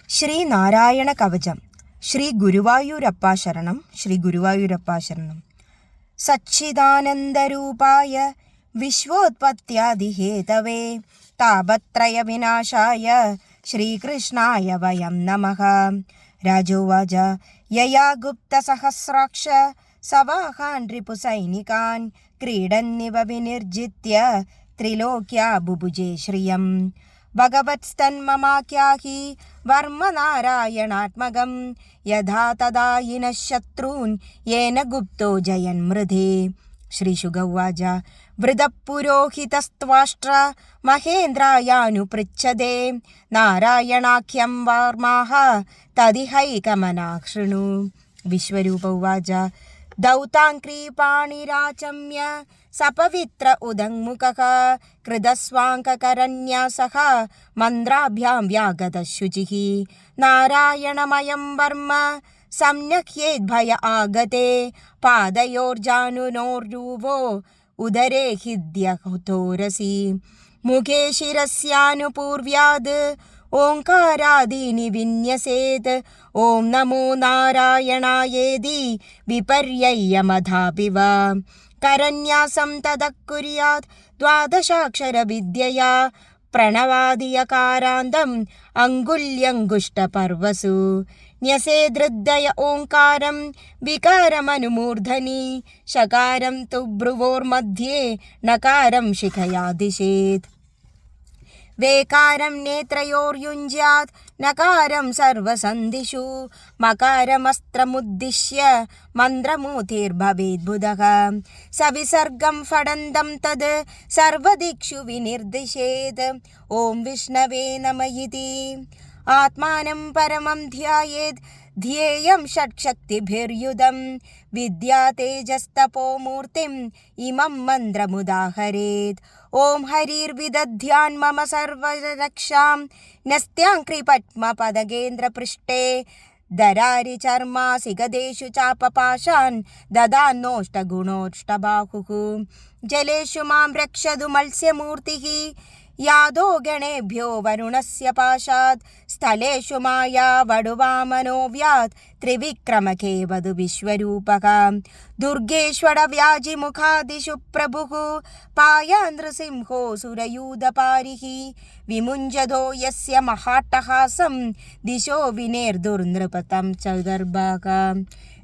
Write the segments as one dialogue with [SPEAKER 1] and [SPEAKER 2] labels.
[SPEAKER 1] ശ്രീനാരായണ കവചം. ശ്രീ ഗുരുവായൂരപ്പ ശരണം. ശ്രീ ഗുരുവായൂരപ്പ ശരണം. സച്ചിദാനന്ദരൂപായ വിശ്വോത്പത്യാദിഹേതവേ താപത്രയ വിനാശായ ശ്രീകൃഷ്ണായ വയം നമഃ. രാജോവാച യയാ ഗുപ്തസഹസ്രാക്ഷ സവാഹാൻ റിപുസൈനികാൻ ക്രീഡന്നിവ വിനിർജിത്യ ത്രിലോക്യാ ബുഭുജേ ശ്രിയം. ഭഗവത്സ്തന്മമാഖ്യാഹി വർമ്മനാരായണാത്മകം യഥാ തദായിനഃ ശത്രൂൻ യേന ഗുപ്തോ ജയന്മൃധേ. ശ്രീശുക ഉവാച വൃതപുരോഹിതസ്ത്വാഷ്ട്ര മഹേന്ദ്രായാനുപൃച്ഛതേ നാരായണാഖ്യം വാർമാഹ തദിഹൈകമനാഃ ശൃണു. വിശ്വരൂപ ഉവാച ദൗതാംക്രീപാണിരാചമ്യ സപവിത്ര ഉദങ്മുഖഃ കൃതസ്വാങ്കകരന്യാസഃ മന്ത്രാഭ്യാം വ്യാഗതശുചിഃ. നാരായണമയം വർമ്മ സംന്യഹ്യേദ്ഭയ ആഗതേ പാദയോർജാനുനോർയൂവോ ഉദരേ ഹിദ്യഹതോരസി. മുഖേ ശിരസ്യാനുപൂർവ്യാദ് ഓംകാരാദീനി വിന്യസേത്. ഓം നമോ നാരായണായേതി വിപര്യയ്യമധാപിവ. കരന്യാസം തതഃ കുര്യാത് ദ്വാദശാക്ഷരവിദ്യയാ പ്രണവാദിയകാരാന്തം അങ്കുല്യങ്കുഷ്ടപർവസു. ന്യസേദൃദ്ദയ ഓംകാരം വികാരമനുമൂർധനി ശകാരം തു ഭ്രുവോർമധ്യേ നകാരം ശിഖയാദിശേത്. വേകാരം നേത്രയോർയുഞ്ജ്യാത് നകാരം സർവസന്ധിഷു മകാരമസ്ത്രമുദ്ദിശ്യ മന്ത്രമൂർത്തിർഭവേദ്ബുധഃ. സവിസർഗം ഫടന്തം തത് സർവദിക്ഷു വിനിർദിശേത്. ഓം വിഷ്ണവേ നമ ഇതി. ആത്മാനം പരമം ധ്യായേത് ധ്യേയം ഷഡ്ശക്തിഭിർയുതം. വിദ്യാ തേജസ്തപോമൂർത്തിം ഇമം മന്ത്രമുദാഹരേത്. ഓം ഹരിർവിദധ്യാൻ മമ സർവരക്ഷാം നസ്ത്യാംക്രിപത്മപദകേന്ദ്രപൃഷ്ഠേ ദരാരി ചർമാസിഗദേഷു ചാപപാശാൻ ദദാന്നോഷ്ടഗുണോഷ്ടബാഹുഃ. ജലേഷു മാം രക്ഷതു മത്സ്യമൂർത്തിഃ യാദോ ഗണേഭ്യോ വരുണസ്യ പാശാത്. സ്ഥലേഷു മായാ വടുവാമനോ വ്യാത് ത്രിവിക്രമകേവതു വിശ്വരൂപഃ. ദുർഗേഷ്വട വ്യാജിമുഖാദിഷു പ്രഭുഃ പായാ നൃസിംഹോ സുരയൂഥപാരിഃ. വിമുഞ്ജതോ യസ്യ മഹാട്ടഹാസം ദിശോ വിനേർദുർനൃപതം ചതുർഭാഗ.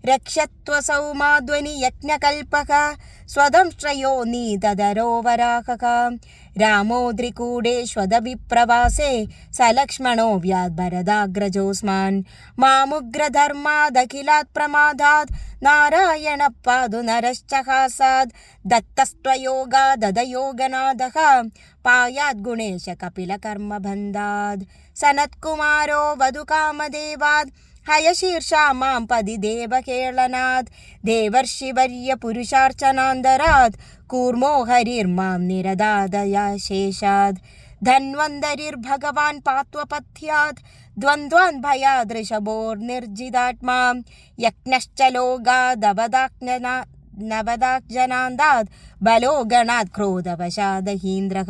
[SPEAKER 1] രക്ഷത്വസൗ മാധ്വനി യജ്ഞകൽപഃ സ്വദംശ്രയോ നീതദരോ വരാഹഃ. രാമോദ്രികൂടേഷ്വദവിപ്രവാസേ സലക്ഷ്മണോ വ്യാദ്ഭരദാഗ്രജോസ്മാൻ. മാമുഗ്രധർമാദഖിലാത് പ്രമാദാത് നാരായണ പാതു നരശ്ചഹാസാത്. ദത്തസ്ത്വയോഗാദദയോഗനാഥഃ പായാത് ഗുണേശ കപിലകർമ്മബന്ധാത്. സനത്കുമാരോ വധുകാമദേവാത് ഹയശീർഷാ മാം പതി ദേവകേളനാത്. ദേവർഷിവർയ പുരുഷാർച്ചനാന്തരാത് കൂർമോ ഹരിർമാം നിരദാദയാശേഷാത്. ധന്വന്തരിർഭഗവാൻ പാത്വപഥ്യാത് ദ്വന്ദ്വാൻ ഭയാദൃശഭോർനിർജിതാത്മാ. യജ്ഞശ്ച ലോകാദവദാജ്ഞനാന്താത് ബലോ ഗണാത് ക്രോധവശാദഹീന്ദ്രഃ.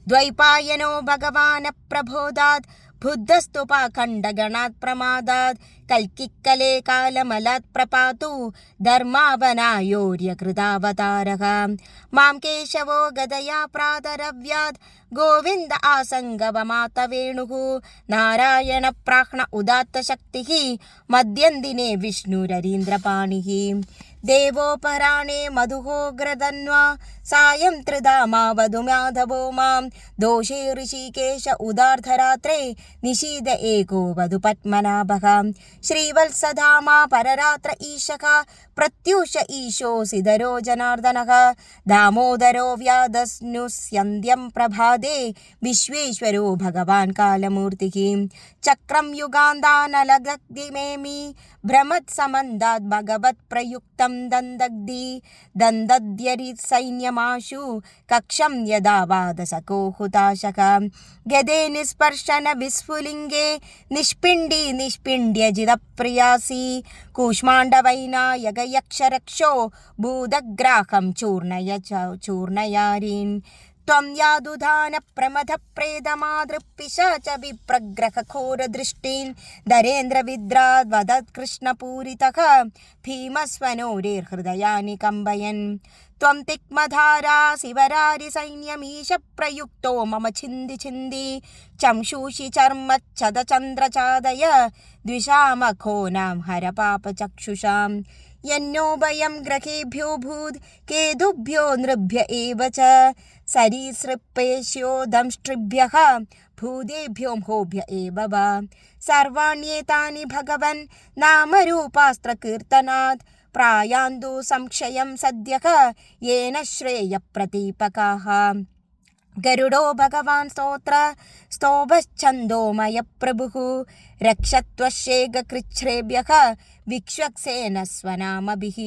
[SPEAKER 1] ദ്വൈപായനോ ഭഗവാനപ്രബോധാത് ബുദ്ധസ്തു പാഖണ്ഡഗണാത് പ്രമാദാത്. കൽക്കിക്കലേ കാലമലാത് പ്രപാതു ധർമാവനായോര്യകൃതാവതാരഃ. മാം കേശവോ ഗദയാ പ്രാതരവ്യാത് ഗോവിന്ദ ആസംഗവമാതവേണുഃ. നാരായണ പ്രാഹ്ണ ഉദാത്തശക്തിഃ മദ്യന്തിനേ വിഷ്ണുരരീന്ദ്രപാണിഃ. ദേവോപരാണേ മധുഹോഗ്രതന്വാ സായം ത്രിധാമാവധു മാധവോ മാം. ദോഷേ ഋഷികേശ ഉദാർധരാത്രേ നിശീത ഏകോ വധു പത്മനാഭഃ. ശ്രീവത്സധാമാ പരരാത്ര ഈശഃ പ്രത്യൂഷ ഈശോസിധരോ ജനാർദ്ദനഃ. ദാമോദരോ വ്യാധസ്നുസ്യന്ത്യം പ്രഭാതേ വിശ്വേശ്വരോ ഭഗവാൻ കാലമൂർത്തിഃ. ചക്രം യുഗാന്താനലഗഗ്നിമേമി ഭ്രമത് സമന്താത് ഭഗവത് പ്രയുക്തം ദന്തഗ്ധി. ദന്തദ്യരി സൈന്യമാശു കക്ഷം യഥാ വാദസകോ ഹുതാശഃ. ഗദേ നിസ്പർശന വിസ്ഫുലിംഗേ നിഷ്പിണ്ഡി നിഷ്പിണ്ഡ്യജിതപ്രിയാസി. കൂഷ്മാണ്ഡവൈനായകയക്ഷരക്ഷോ ഭൂതഗ്രാഹം ചൂർണയാരീൻ. त्वं यादुधानप्रमथप्रेदमादृपिशाच विप्रग्रहघोरदृष्टीन् दरेन्द्रविद्राद् वदत्कृष्णपूरितः भीमस्वनोरेर्हृदयानि कम्बयन् त्वं तिक्मधारा शिवरारिसैन्यमीश प्रयुक्तो मम छिन्दि छिन्दि चंशूषि चर्मच्छदचन्द्रचादय द्विषामखोनां हरपापचक्षुषां यन्नोभयं ग्रहेभ्यो भूद् केतुभ्यो नृभ्य एव च सरीसृपेश्यो दंष्ट्रिभ्यः भूदेभ्यो होभ्य एव वा सर्वाण्येतानि भगवन् नामरूपास्त्रकीर्तनात् प्रायान्तु संक्षयं सद्यः येन श्रेयप्रतीपकाः गरुडो भगवान् स्तोभश्छन्दोमय प्रभुः रक्षत्वशेगकृच्छ्रेभ्यः विक्ष्वक्सेन स्वनामभिः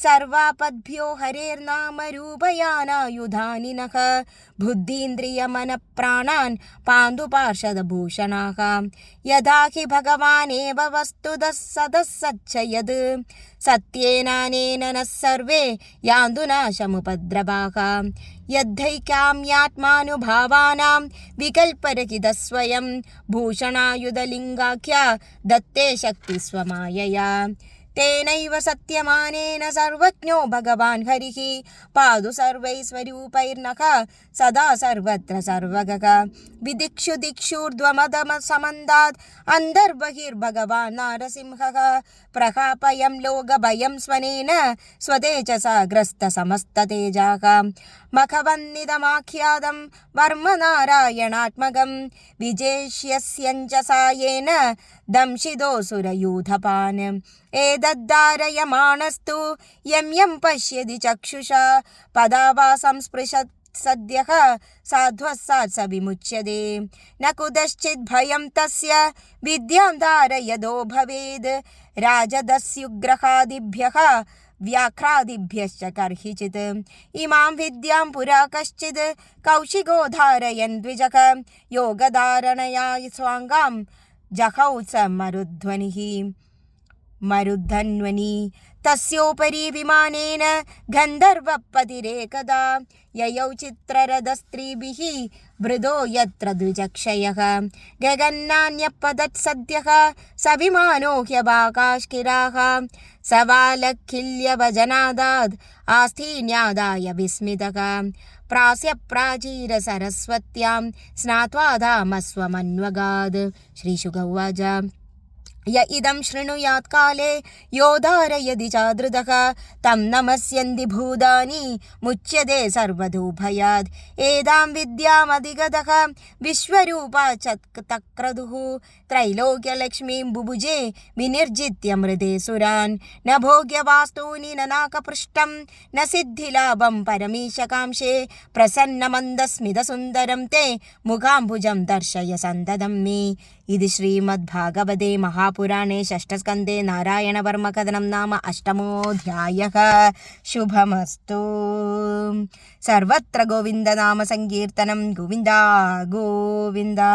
[SPEAKER 1] सर्वापद्भ्यो हरेर्नामरूपयानायुधानि नः बुद्धीन्द्रियमनप्राणान् पान्दुपार्षदभूषणाः यदा हि भगवानेव वस्तुतः सदः सच्च यद् सत्येनानेन नः सर्वे यान्तु नाशमुपद्रवाः यद्धैकाम्यात्मानुभावानां विकल्परहितः स्वयं भूषणायुधलिङ्गाख्या दत्ते शक्तिस्वमायया तेनैव सत्यमानेन सर्वज्ञो भगवान् हरिः पादु सर्वैस्वरूपैर्नः सदा सर्वत्र सर्वगः विदिक्षु दिक्षुर्ध्वमदमसमन्दात् अन्तर्बहिर्भगवान् नारसिंहः प्रकापयं लोकभयं स्वनेन स्वतेजसा ग्रस्तसमस्ततेजाः मखवन्निदमाख्यातं वर्मनारायणात्मकं विजेष्यस्यञ्जसायेन दंशितोऽसुरयूथपान् एतद्धारयमाणस्तु यं यं पश्यति चक्षुषा पदावासं स्पृशत् सद्यः साध्वस्सात् स विमुच्यते न कुतश्चित् भयं तस्य विद्यां धारयदो भवेद् राजदस्युग्रहादिभ्यः व्याघ्रादिभ्यश्च कर्हिचित् इमां विद्यां पुरा कश्चित् कौशिको धारयन् द्विजः योगधारणया स्वाङ्गां जहौ स मरुद्धन्वनि तस्योपरि विमानेन गन्धर्वपतिरेकदा ययौ चित्ररथस्त्रीभिः वृदो यत्र द्विजक्षयः गगन्नान्यपदत्सद्यः स विमानो ह्यवाकाशकिराः सवालखिल्यवजनादाद् आस्थीन्यादाय विस्मितः प्रास्य प्राचीरसरस्वत्यां स्नात्वा धामस्वमन्वगाद् श्रीशुक उवाच य इदं शृणुयात् काले यो धारयति चादृतः तं नमस्यन्ति भूतानि मुच्यते सर्वतो एदां विद्यामधिगतः विश्वरूपा च तक्रतुः त्रैलोक्यलक्ष्मीं बुभुजे विनिर्जित्य मृदे सुरान् न भोग्यवास्तूनि न नाकपृष्ठं न सिद्धिलाभं परमीशकांक्षे प्रसन्नमन्दस्मितसुन्दरं ते मुखाम्बुजं दर्शय सन्ततं मे इति श्रीमद्भागवते महापुराणे षष्ठस्कन्धे नारायणवर्मकथनं नाम अष्टमोऽध्यायः शुभमस्तु सर्वत्र गोविन्दनामसङ्कीर्तनं गोविन्दा गोविन्दा।